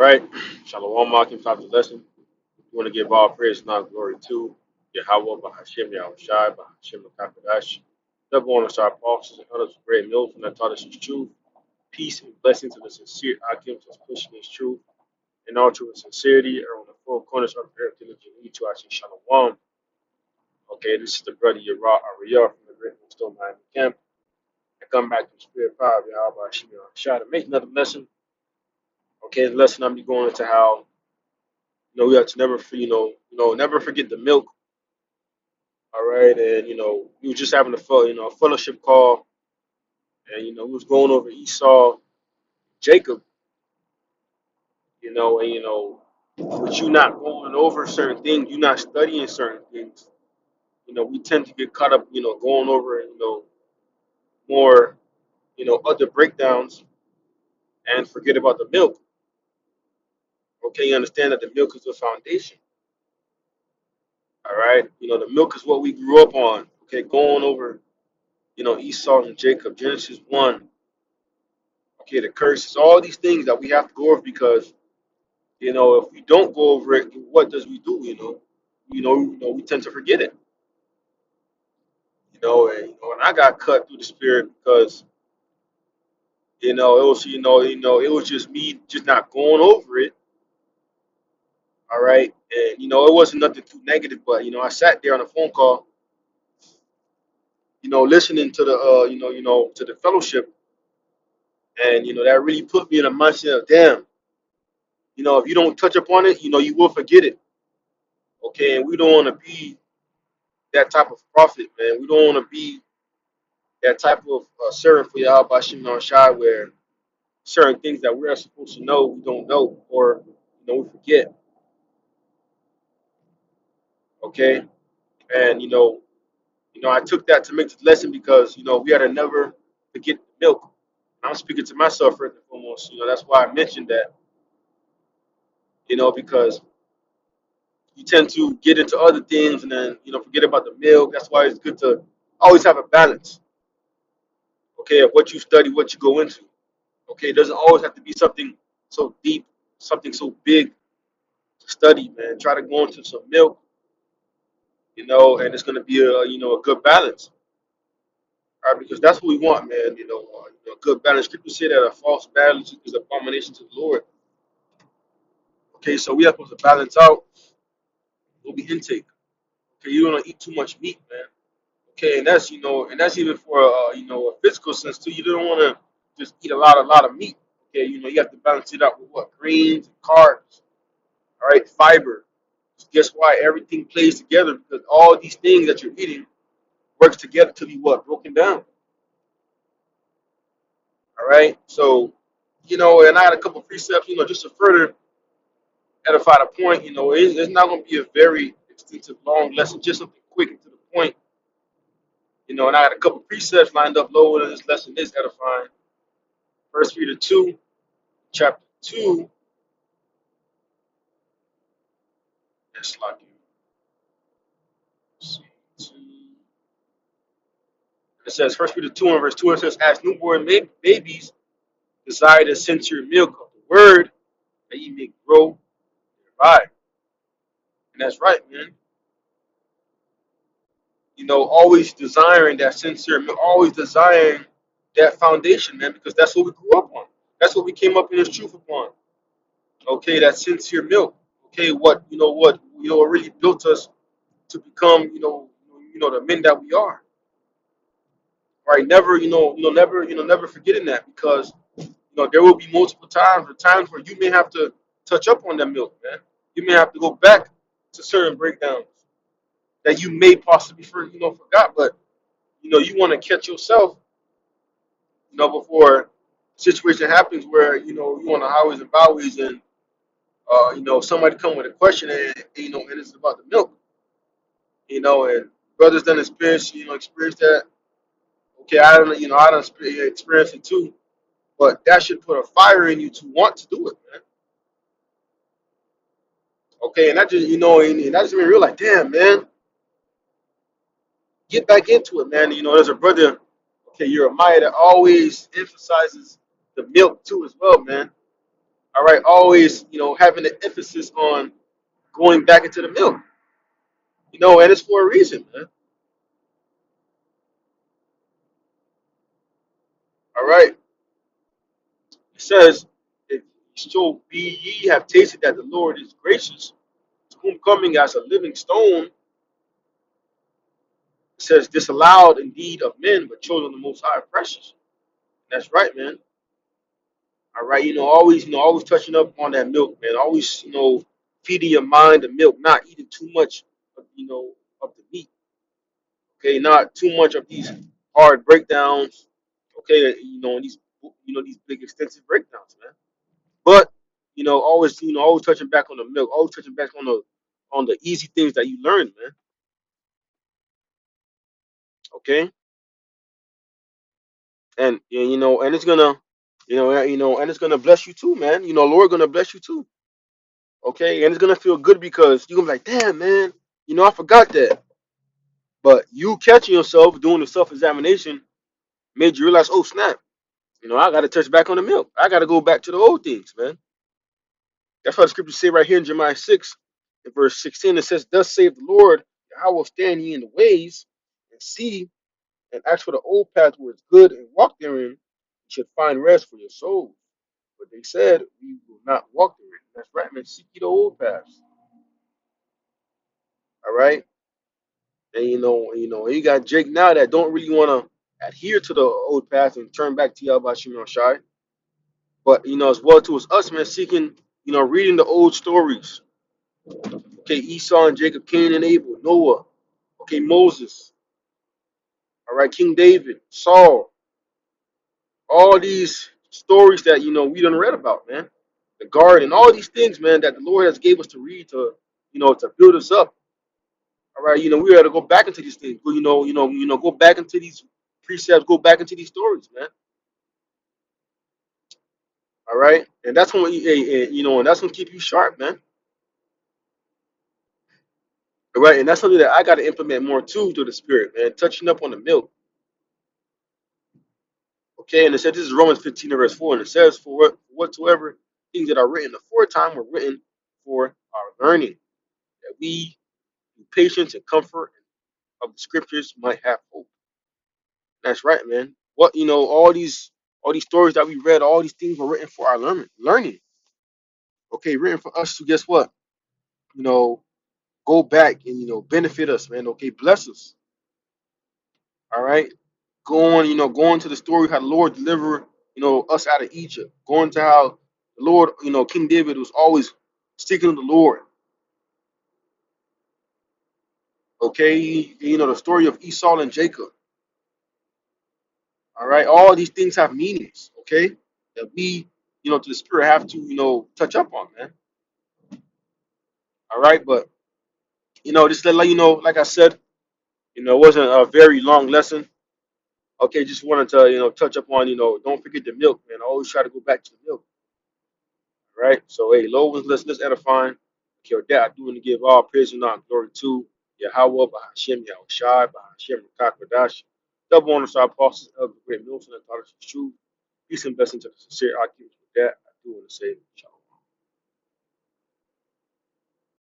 Right? Shalom, Malcolm, stop the lesson. We want to give all praise and all glory to Yahweh, Bahashim, Yahushai, Bahashim, Kakadash. Never want to start apostles and others with great milk and that taught us his truth. Peace and blessings to the sincere Akim that's pushing his truth and all truth and sincerity are on the four corners of the earth diligently to I say Shalom. Okay, this is the brother Yara Ariyah from the Great Stone Miami Camp. I come back to the spirit power of Yahweh, Bahashim, Yahushai to make another lesson. Okay, the lesson I'm be going into how we have to never, never forget the milk. All right, and we were just having a fellowship call, and we was going over Esau, Jacob, and with you not going over certain things, you not studying certain things. We tend to get caught up, going over, more, other breakdowns and forget about the milk. Okay, you understand that the milk is the foundation. All right, the milk is what we grew up on. Okay, going over, Esau and Jacob, Genesis 1. Okay, the curses, all these things that we have to go over because, if we don't go over it, what does we do? We tend to forget it. And I got cut through the spirit because, it was just me just not going over it. All right, and it wasn't nothing too negative, but I sat there on a phone call, listening to the, to the fellowship, and that really put me in a mindset of damn. If you don't touch upon it, you will forget it. Okay, and we don't want to be that type of prophet, man. We don't want to be that type of servant for Yahweh Shimon Shai where certain things that we're supposed to know, we don't know, or we forget. Okay, and I took that to make the lesson because we had to never forget the milk. I'm speaking to myself first and foremost. That's why I mentioned that. Because you tend to get into other things and then forget about the milk. That's why it's good to always have a balance. Okay, of what you study, what you go into. Okay, it doesn't always have to be something so deep, something so big to study, man. Try to go into some milk, and it's going to be a good balance, all right? Because that's what we want, man. Good balance. People say that a false balance is abomination to the Lord. Okay, so we have to balance out what we intake. Okay, you don't want to eat too much meat, man. Okay, and that's even for a physical sense too. You don't want to just eat a lot of meat. Okay, you have to balance it out with what greens and carbs. All right, fiber. Guess why everything plays together? Because all these things that you're eating works together to be what? Broken down. All right. So, and I had a couple of precepts, just to further edify the point. It's not going to be a very extensive, long lesson, just something quick and to the point. And I had a couple of precepts lined up lower than this lesson is edifying. First Peter 2, chapter 2. That's like, let's see, 2. It says, First Peter 2 and verse 2, it says, as newborn babies desire the sincere milk of the word that ye may grow thereby. And that's right, man. Always desiring that sincere milk, always desiring that foundation, man, because that's what we grew up on. That's what we came up in this truth upon. Okay, that sincere milk. Okay, what really built us to become, the men that we are. Right? Never, never forgetting that because there will be multiple times or times where you may have to touch up on that milk, man. You may have to go back to certain breakdowns that you may possibly forgot, but you want to catch yourself, before a situation happens where you on the highways and byways and somebody come with a question and it's about the milk, and brothers done experience that. Okay, I don't experience it too, but that should put a fire in you to want to do it, man. Okay, and that just and that just made me realize, damn, man, get back into it, man. There's a brother, okay, Jeremiah, that always emphasizes the milk too as well, man. All right, always, having the emphasis on going back into the milk, and it's for a reason, man. All right, it says, if so be ye have tasted that the Lord is gracious, to whom coming as a living stone, it says, disallowed indeed of men, but chosen of the Most High are precious. That's right, man. All right, always touching up on that milk, man. Always, feeding your mind the milk, not eating too much of, of the meat. Okay, not too much of these hard breakdowns. Okay, and these big extensive breakdowns, man. But always touching back on the milk, always touching back on the easy things that you learn, man. Okay, and it's gonna, and it's gonna bless you too, man. Lord gonna bless you too. Okay, and it's gonna feel good because you're gonna be like, damn, man, I forgot that. But you catching yourself doing the self examination made you realize, oh snap, I got to touch back on the milk. I got to go back to the old things, man. That's why the scriptures say right here in Jeremiah 6, in verse 16, it says, thus saith the Lord, I will stand ye in the ways and see and ask for the old path where it's good and walk therein, and should find rest for your souls. But they said, we will not walk therein. That's right, man. Seek ye the old paths. All right. And you got Jake now that don't really want to adhere to the old path and turn back to Yahweh Shimon Shai. But as well too as us, man, seeking, reading the old stories. Okay, Esau and Jacob, Cain and Abel, Noah, okay, Moses, all right, King David, Saul, all these stories that we done read about, man. The garden, all these things, man, that the Lord has gave us to read to, to build us up. All right, we got to go back into these things. Go back into these precepts, go back into these stories, man. All right, and that's when and that's gonna keep you sharp, man. All right, and that's something that I got to implement more too through the spirit, man. Touching up on the milk. Okay, and it said this is Romans 15 verse 4, and it says, for whatsoever things that are written aforetime were written for our learning, that we, through patience and comfort of the scriptures, might have hope. That's right, man. All these stories that we read, all these things were written for our learning. Okay, written for us to guess what? You know, go back and benefit us, man. Okay, bless us. All right. Going to the story how the Lord delivered, us out of Egypt. Going to how the Lord, King David was always seeking the Lord. Okay, the story of Esau and Jacob. All right, all these things have meanings. Okay, that we, to the spirit have to, touch up on, man. All right, but just to let you know, like I said, it wasn't a very long lesson. Okay, just wanted to, touch up on, don't forget the milk, man. Always try to go back to the milk. Right? So, hey, Lord, let's edifying. Okay, with that, I do want to give all praise and honor, glory to Yahweh, Bahashem, Yahushai, Bahashem, Rakakwadash. Double honor to our apostles of the great Milton and taught us the truth. Peace and blessings to the sincere occupants. With that, I do want to say, Shalom.